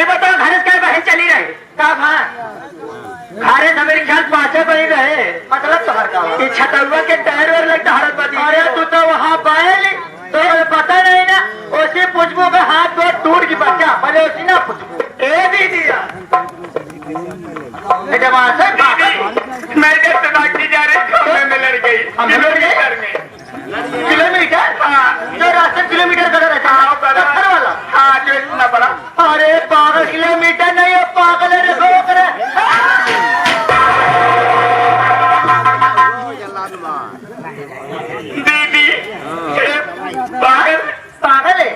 ये बताओ घरस काय बाहेर चली रहे का भा घरे मेरे ख्याल पाछे बनी रहे मतलब तुम्हार का ये छतलवा के टायर वर लगता हरत बाती अरे तू तो वहां पायल तो पता नहीं ना उसे पूछबो के हाथ दो टूट की बच्चा भले उसी ना पूछबो ए दीदी बेटा वहां से मैं जब तबाकी जा रही थी मैं लड़ गई हम लड़ गए किलोमीटर हाँ जो रास्ता किलोमीटर का रहता है पत्थर वाला हाँ जो इतना बड़ा अरे 12 किलोमीटर नहीं है पागल है रोक रहे दीदी पागल पागल है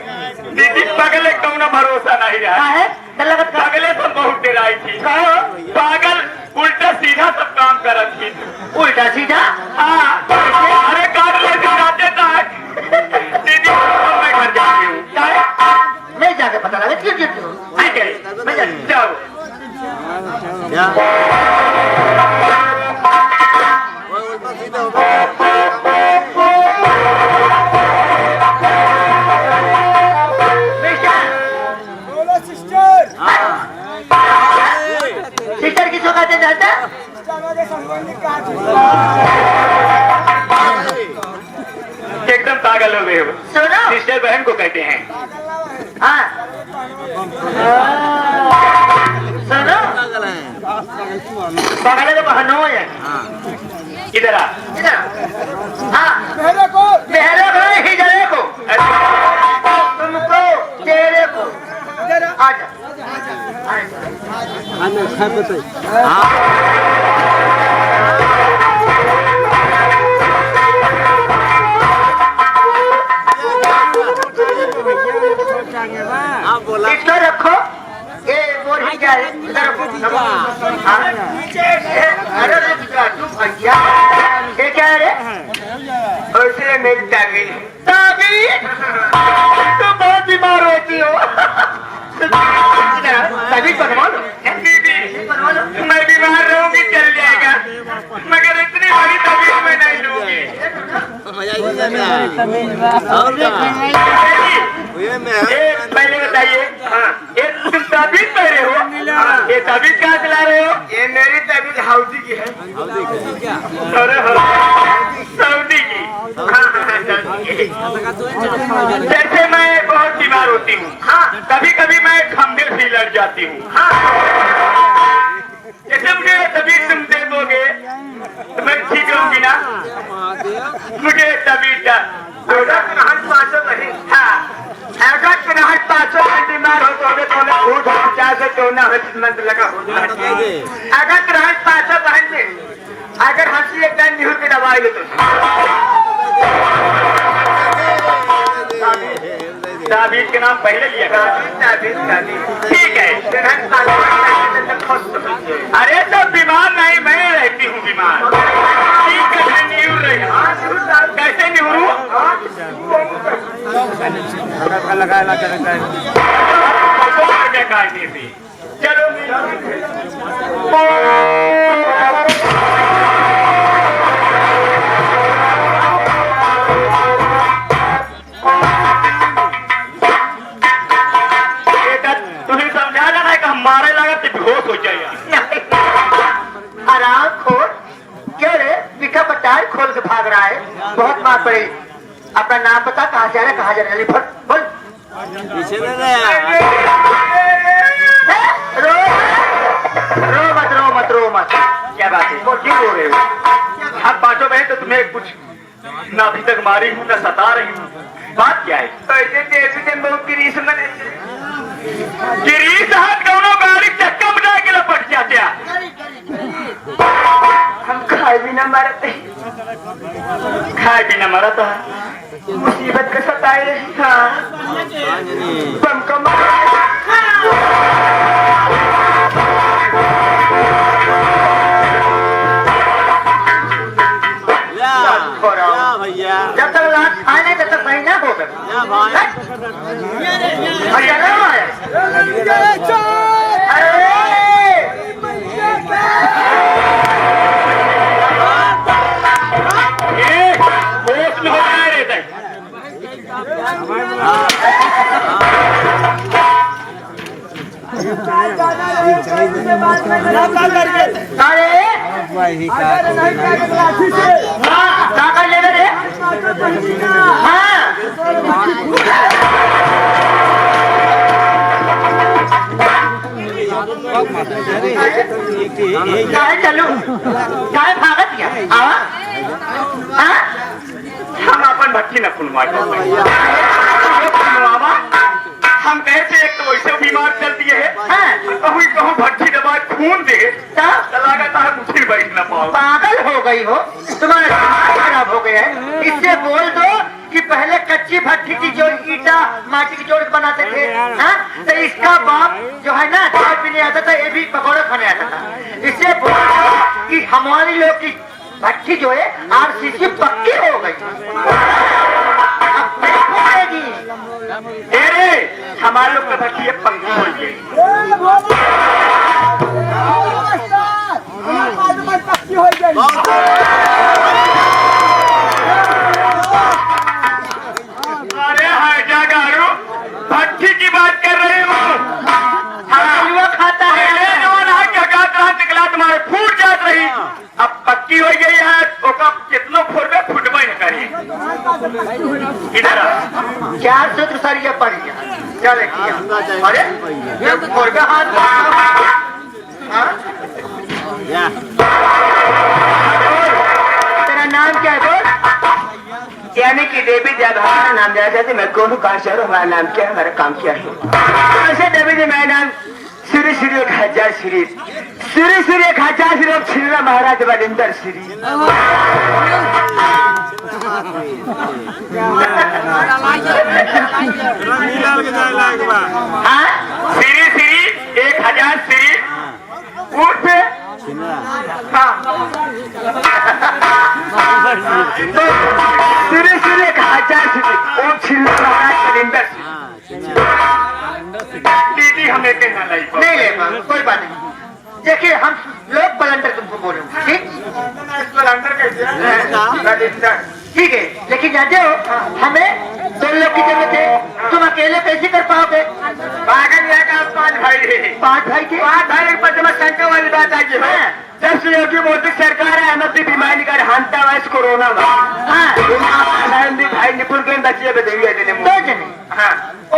दीदी पागल है कौन भरोसा नहीं रहा है पागल तो बहुत डराई थी पागल उल्टा सीधा सब काम कर रही थी उल्टा सीधा हाँ अरे काम ले जाते तक दीदी मैं घर जाती हूँ मैं जाके पता लगा क्यों गिरती हूँ ठीक है मैं जाओ सिस्टर किसको कहते जानता एकदम पागल हो गए हो सुनो सिस्टर बहन को कहते हैं हाँ सुनो पागल तो बहन हो है इधर आ हाँ मेरे को हिजरे को तुमको तेरे को आजा इसको रखो ये वो नहीं जा रहे इधर रखो भैया ये क्या है उसने मेरी ताबीज ताबीज तो बहुत बीमार होती हो ताबीज बनवा लो मैं बीमार रहूंगी चल जाएगा मगर इतनी बड़ी ताबीज मैं नहीं लूंगी पहले बताइए ये तुम ताबीज पहने हो ये ताबीज कहाँ चला रहे हो ये मेरी ताबीज हाउदी की है अरे सऊदी की जैसे मैं बहुत बीमार होती हूँ कभी कभी मैं खंबिल भी लड़ जाती हूँ जैसे मुझे तबीयत तुम दे दोगे तो मैं ठीक रहूंगी ना मुझे तबीयत का बीमार हो तो लगा अगर ग्रहण पासो बहन से अगर हंसी एक टाइम निहुर की दवाई ले तो ताबीज के नाम पहले लिया ठीक है अरे तो बीमार नहीं मैं रहती हूँ बीमार ठीक है निहुर रही कैसे निहुरू चलो तुम्हें समझाना है कि हमारे लगा तो बेहोश हो जाएगा आराम खोल क्यों रे पिका पटार खोल के भाग रहा है बहुत मार पड़ी अपना नाम बता कहाँ से आ रहा है कहाँ जा रहा है बोल पीछे रो मत क्या बात है क्यों रो रहे हो आप पांचों बहन तो तुम्हें कुछ ना अभी तक मारी हूँ ना सता रही हूँ बात क्या है बहुत गिरीश हाथ कौनो गाड़ी चक्का बना के लपट जाते हम खाए भी ना मरते खाए भी ना मरा तो मुसीबत का सताए रही बम का भैया जब तक रात खाने तब तक महीना होगा अरे हाँ क्या कर लेगा रे? हाँ चाहे चलू चाहे भागत क्या हम अपन भट्टी न खुलवाए हम कहे थे एक तो वैसे बीमार चल दिए है कहूँ कहूँ भट्टी दबा खून दे लागत है मुझे बैठ न पाओ। पागल हो गई हो, तुम्हारा दिमाग खराब हो गया है। इससे बोल दो कि पहले कच्ची भट्टी की जो ईटा माटी की जोड़ बनाते थे तो इसका बाप जो है ना चाय पीने आता था, ये भी पकौड़े खाने आता था। इससे बोल दो कि हमारी लोग की भट्टी जो है आरसीसी पक्की हो गई। अरे हमारे लोग का भट्टी पंखी हो गई। अरे हाजा गारू भट्टी की बात कर रहे हो? खाता है निकला तुम्हारे फूट जात रही, अब पक्की हो गई है तो कितनों फोड़े फुटबे न करी। इधर 4 सूत्र सरिया पड़ गया चले किया। अरे ये फोड़े हाथ तेरा नाम क्या है बोल? यानी कि देवी जब हमारा नाम दिया जाता मैं कौन हूँ, कहाँ शहर, हमारा नाम क्या है, हमारा काम क्या है? ऐसे देवी जी मेरा नाम श्री श्री 1000 श्री श्री श्री 1000 श्री श्री महाराज बलिंदर श्री। हाँ श्री श्री 1000 श्री ऊट पे हाँ श्री श्री 1000 श्री ऊट श्री महाराज बलिंदर दीदी हमें कहना नहीं ले कोई बात नहीं। देखिए हम लोग बलंदर तुमको बोले ठीक ठीक है, लेकिन जानते हो हमें 2 लोग की जरूरत है, तुम अकेले कैसे कर पाओगे? पागल का 5 भाई है। 5 भाई के 5 भाई पर शंका वाली बात आई है। जब से योगी मोदी सरकार है अहमद बीमारी का हानता हुआ इस कोरोना में भाई निपुण के बच्चे बताइए हाँ ओ